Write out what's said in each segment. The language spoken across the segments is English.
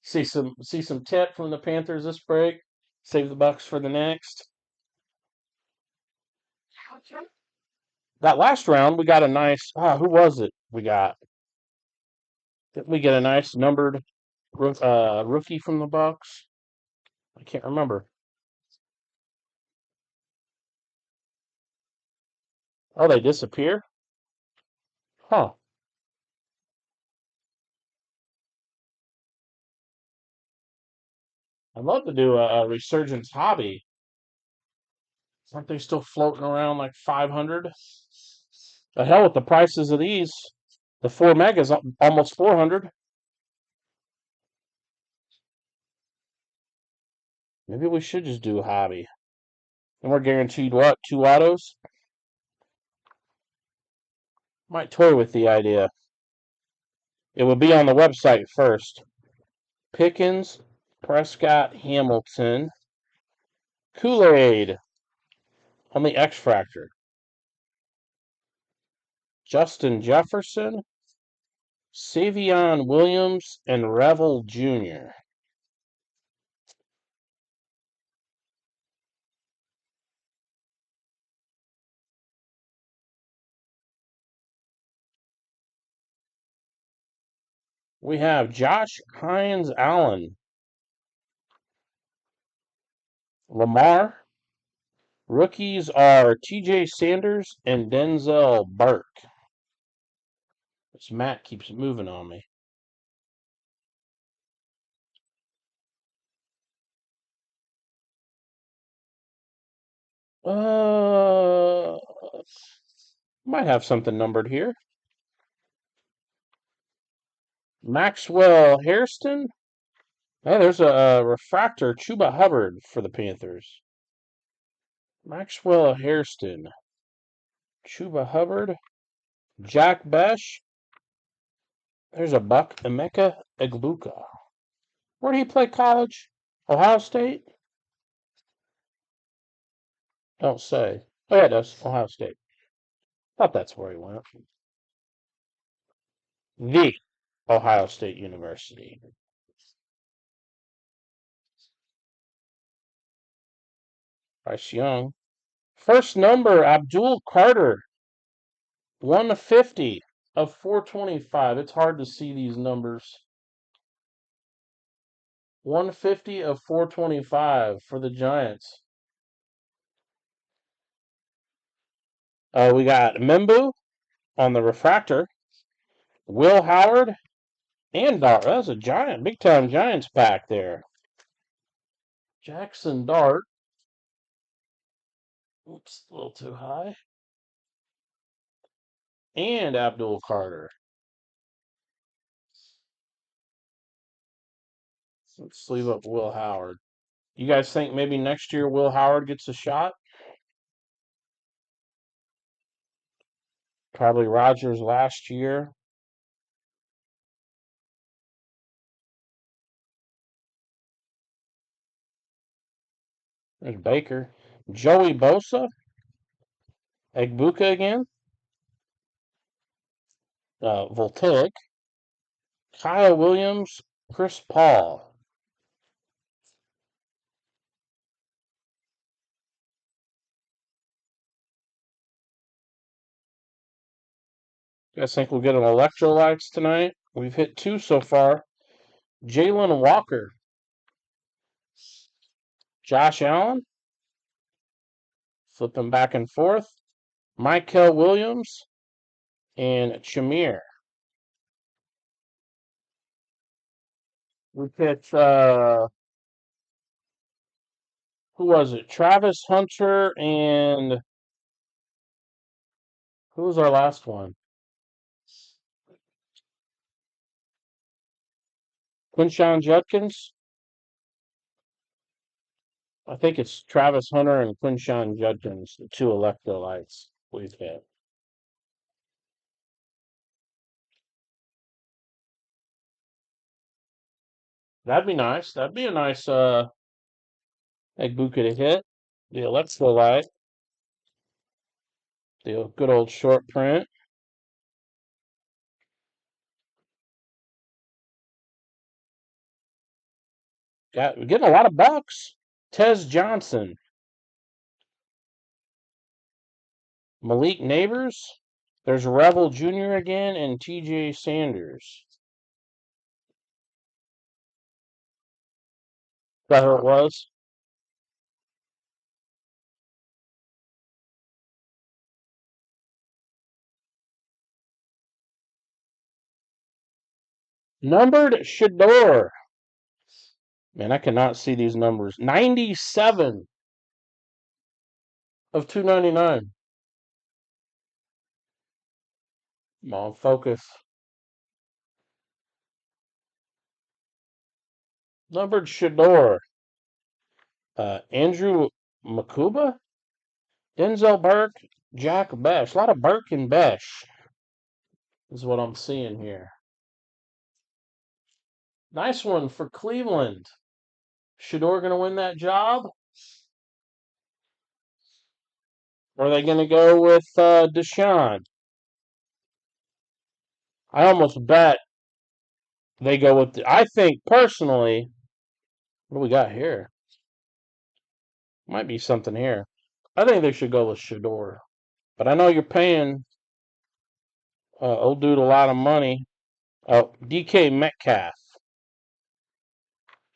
See some tip from the Panthers this break. Save the Bucks for the next. That last round, we got a nice. Who was it? Did we get a nice numbered rookie from the Bucks? I can't remember. Oh, they disappear? Huh. I'd love to do a Resurgence hobby. Aren't they still floating around like 500? The hell with the prices of these. The 4 megas almost 400. Maybe we should just do a hobby. And we're guaranteed what? 2 autos? Might toy with the idea. It would be on the website first. Pickens, Prescott, Hamilton, Kool-Aid on the X Fractor. Justin Jefferson, Savion Williams, and Revel Jr. We have Josh Hines Allen, Lamar. Rookies are TJ Sanders and Denzel Burke. This Matt keeps moving on me. Might have something numbered here. Maxwell Hairston. Hey, there's a refractor Chuba Hubbard for the Panthers. Maxwell Hairston. Chuba Hubbard. Jack Besh. There's a Buck Emeka Egbuka. Where did he play college? Ohio State? Don't say. Oh, yeah, it does. Ohio State. Thought that's where he went. The Ohio State University. Bryce Young. First number, Abdul Carter. 150 of 425. It's hard to see these numbers. 150 of 425 for the Giants. We got Membu on the refractor. Will Howard and Dart. That's a giant, big time Giants pack there. Jackson Dart. Oops, a little too high. And Abdul Carter. Let's sleeve up Will Howard. You guys think maybe next year Will Howard gets a shot? Probably Rodgers last year. There's Baker. Joey Bosa. Egbuka again. Voltaic. Kyle Williams. Chris Paul. You guys think we'll get an electrolytes tonight? We've hit 2 so far. Jalen Walker. Josh Allen. Flipping back and forth. Michael Williams. And Chamir. We pitched, who was it? Travis Hunter and who was our last one? Quinshon Judkins? I think it's Travis Hunter and Quinshon Judkins, the 2 electrolytes we've hit. That'd be nice. That'd be a nice Egbuka to hit. The electrolyte. The good old short print. Getting a lot of bucks. Tez Johnson. Malik Neighbors. There's Revel Jr. again and TJ Sanders. Is that who it was? Numbered Shador. Man, I cannot see these numbers. 97 of 299. Come on, focus. Numbered Shador. Andrew Makuba? Denzel Burke? Jack Besh. A lot of Burke and Besh is what I'm seeing here. Nice one for Cleveland. Shador going to win that job? Or are they going to go with Deshaun? I almost bet they go with. I think personally, what do we got here? Might be something here. I think they should go with Shador. But I know you're paying old dude a lot of money. Oh, DK Metcalf.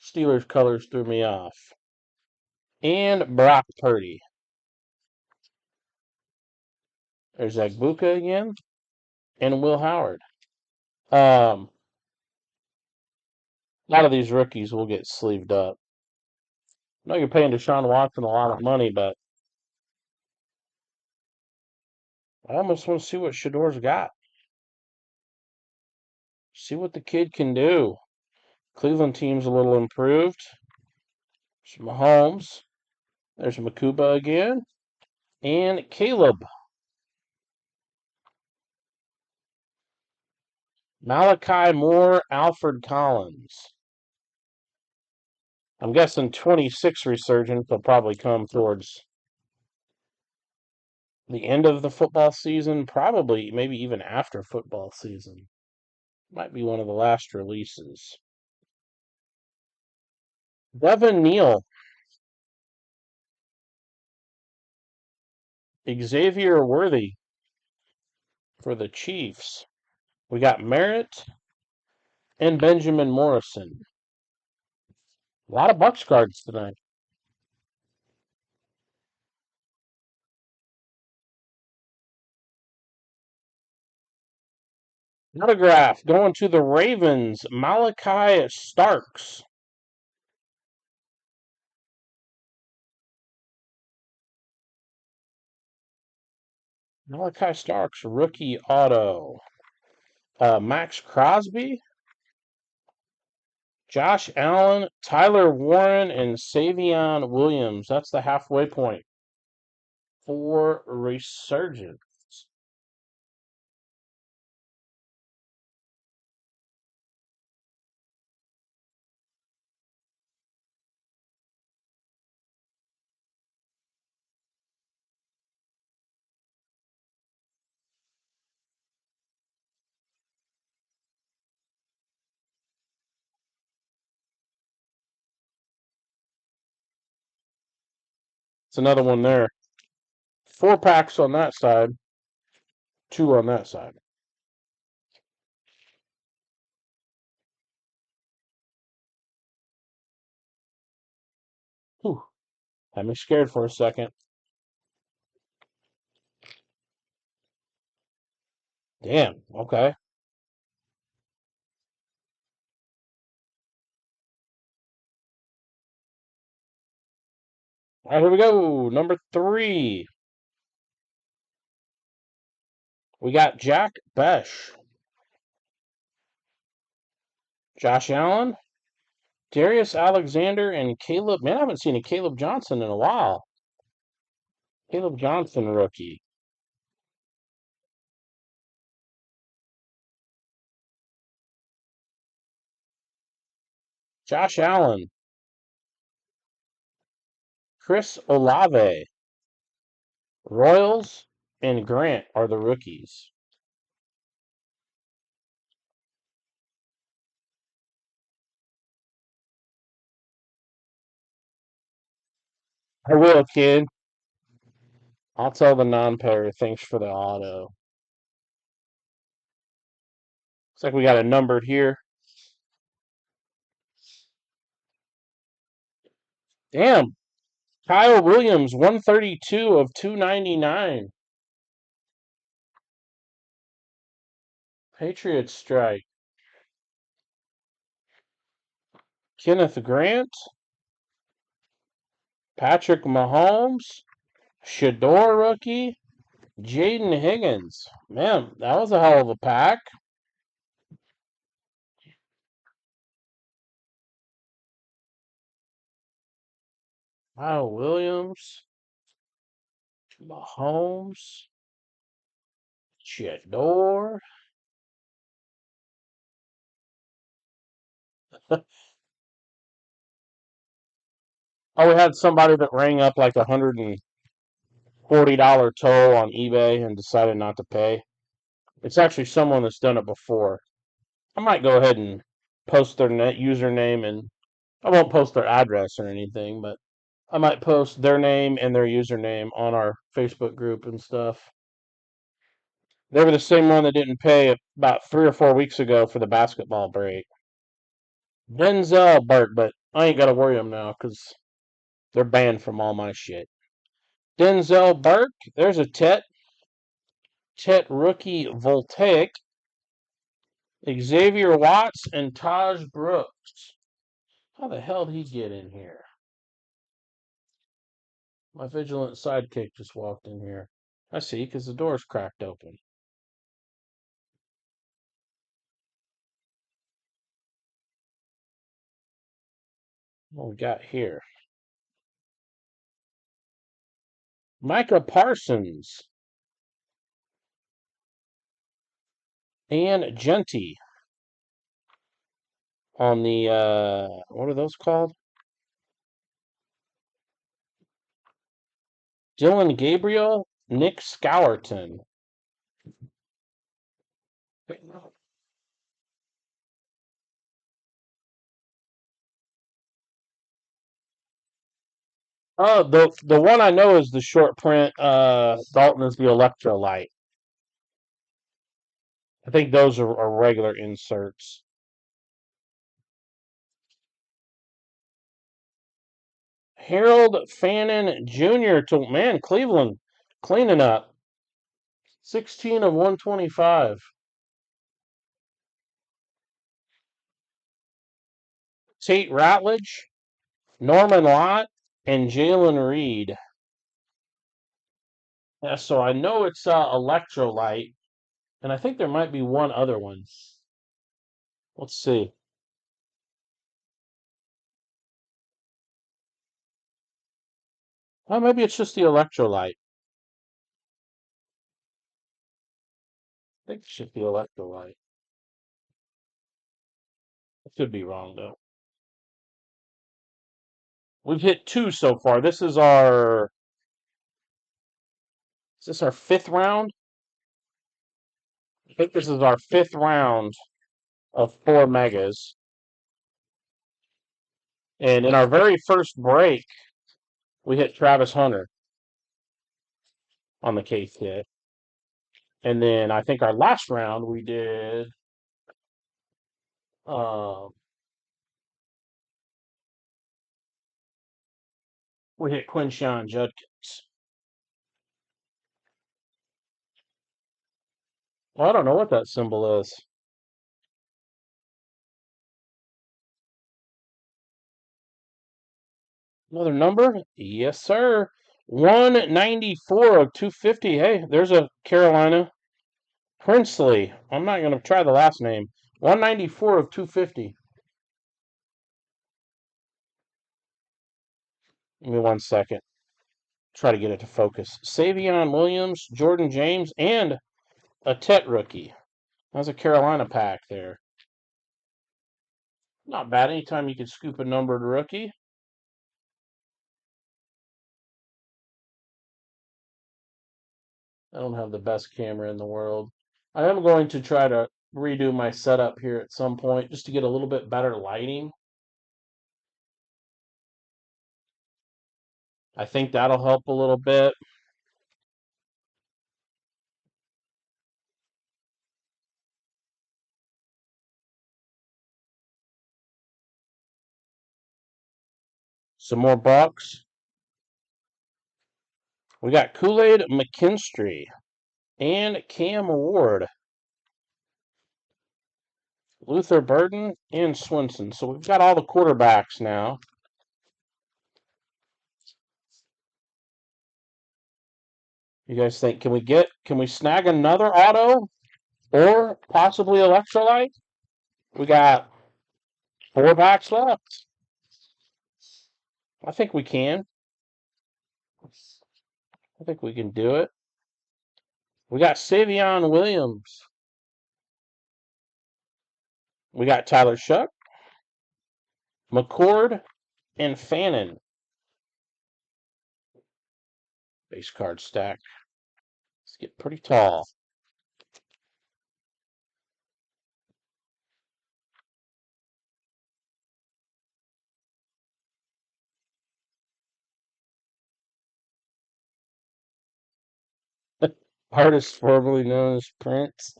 Steelers colors threw me off. And Brock Purdy. There's Agbuka again. And Will Howard. A lot of these rookies will get sleeved up. I know you're paying Deshaun Watson a lot of money, but I almost want to see what Shador's got. See what the kid can do. Cleveland team's a little improved. There's Mahomes. There's Makuba again. And Caleb. Malachi Moore, Alfred Collins. I'm guessing 26 Resurgence will probably come towards the end of the football season. Probably, maybe even after football season. Might be one of the last releases. Devin Neal. Xavier Worthy for the Chiefs. We got Merritt and Benjamin Morrison. A lot of Bucks cards tonight. Autograph going to the Ravens, Malachi Starks. Malachi Starks, rookie auto. Max Crosby, Josh Allen, Tyler Warren, and Savion Williams. That's the halfway point for Resurgence. It's another one there. 4 packs on that side, 2 on that side. Whew. Had me scared for a second. Damn, okay. All right, here we go. Number 3. We got Jack Besh. Josh Allen, Darius Alexander, and Caleb. Man, I haven't seen a Caleb Johnson in a while. Caleb Johnson rookie. Josh Allen. Chris Olave. Royals and Grant are the rookies. I will, kid. I'll tell the non-payer thanks for the auto. Looks like we got it numbered here. Damn. Kyle Williams, 132 of 299. Patriots strike. Kenneth Grant. Patrick Mahomes. Shador rookie. Jaden Higgins. Man, that was a hell of a pack. Kyle Williams. Mahomes. Shador. Oh, we had somebody that rang up like $140 toll on eBay and decided not to pay. It's actually someone that's done it before. I might go ahead and post their username, and I won't post their address or anything, but I might post their name and their username on our Facebook group and stuff. They were the same one that didn't pay about 3 or 4 weeks ago for the basketball break. Denzel Burke, but I ain't got to worry them now because they're banned from all my shit. Denzel Burke, there's a Tet rookie Voltaic, Xavier Watts, and Taj Brooks. How the hell did he get in here? My vigilant sidekick just walked in here. I see, because the door's cracked open. What we got here? Micah Parsons and Genty on the, what are those called? Dylan Gabriel, Nick Scourton. Oh, the one I know is the short print. Dalton is the electrolyte. I think those are regular inserts. Harold Fannin Jr. to man Cleveland cleaning up. 16 of 125. Tate Ratledge, Norman Lott, and Jalen Reed. Yeah, so I know it's electrolyte, and I think there might be one other one. Let's see. Oh, maybe it's just the electrolyte. I think it's just the electrolyte. I could be wrong though. We've hit two so far. Is this our fifth round? I think this is our fifth round of 4 megas. And in our very first break, we hit Travis Hunter on the case hit. And then I think our last round we did um we hit Quinshon Judkins. Well, I don't know what that symbol is. Another number? Yes, sir. 194 of 250. Hey, there's a Carolina. Princely. I'm not going to try the last name. 194 of 250. Give me 1 second. Try to get it to focus. Savion Williams, Jordan James, and a Tet rookie. That's a Carolina pack there. Not bad. Anytime you can scoop a numbered rookie. I don't have the best camera in the world. I am going to try to redo my setup here at some point just to get a little bit better lighting. I think that'll help a little bit. Some more Bucks. We got Kool-Aid McKinstry and Cam Ward, Luther Burden, and Swinson. So we've got all the quarterbacks now. You guys think, can we snag another auto or possibly electrolyte? We got 4 packs left. I think we can. I think we can do it. We got Savion Williams. We got Tyler Shuck, McCord, and Fannin. Base card stack. Let's get pretty tall. Artist formerly known as Prince.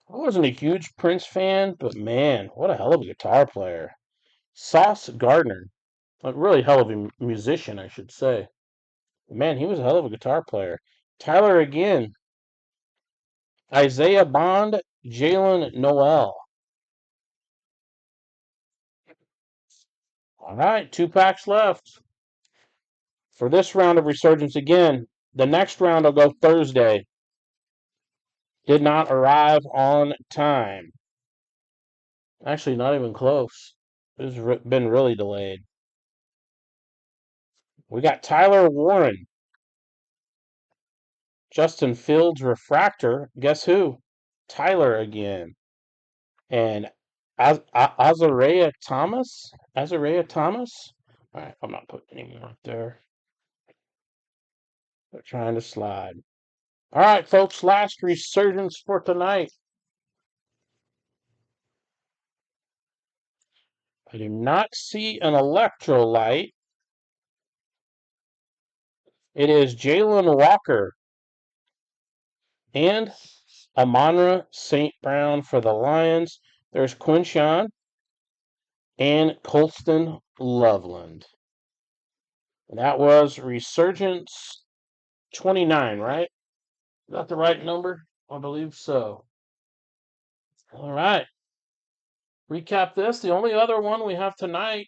I wasn't a huge Prince fan, but man, what a hell of a guitar player. Sauce Gardner. A really hell of a musician, I should say. Man, he was a hell of a guitar player. Tyler again. Isaiah Bond, Jalen Noel. All right, 2 packs left. For this round of Resurgence again, the next round will go Thursday. Did not arrive on time. Actually, not even close. It's been really delayed. We got Tyler Warren. Justin Fields Refractor. Guess who? Tyler again. And Azarea Thomas? Azarea Thomas? All right, I'm not putting any more up there. They're trying to slide. All right, folks, last Resurgence for tonight. I do not see an electrolyte. It is Jalen Walker and Amonra St. Brown for the Lions. There's Quinshawn and Colston Loveland. And that was Resurgence 29, right? Is that the right number? I believe so. All right. Recap this. The only other one we have tonight,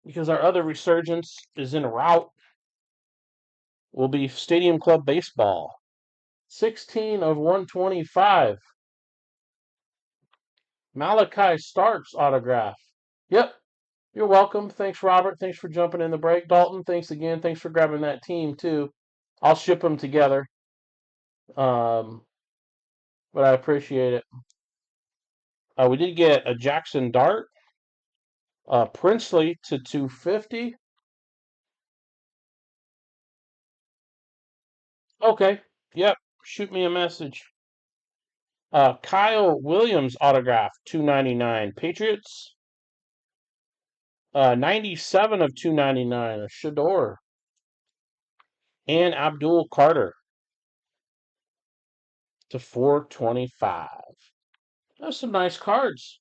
because our other Resurgence is en route, will be Stadium Club Baseball. 16 of 125. Malachi Starks autograph. Yep. You're welcome. Thanks, Robert. Thanks for jumping in the break. Dalton, thanks again. Thanks for grabbing that team, too. I'll ship them together. But I appreciate it. We did get a Jackson Dart. Princely to 250. Okay. Yep. Shoot me a message. Kyle Williams autograph, 299. Patriots. 97 of 299. A Shador. And Abdul Carter to 425. Those some nice cards.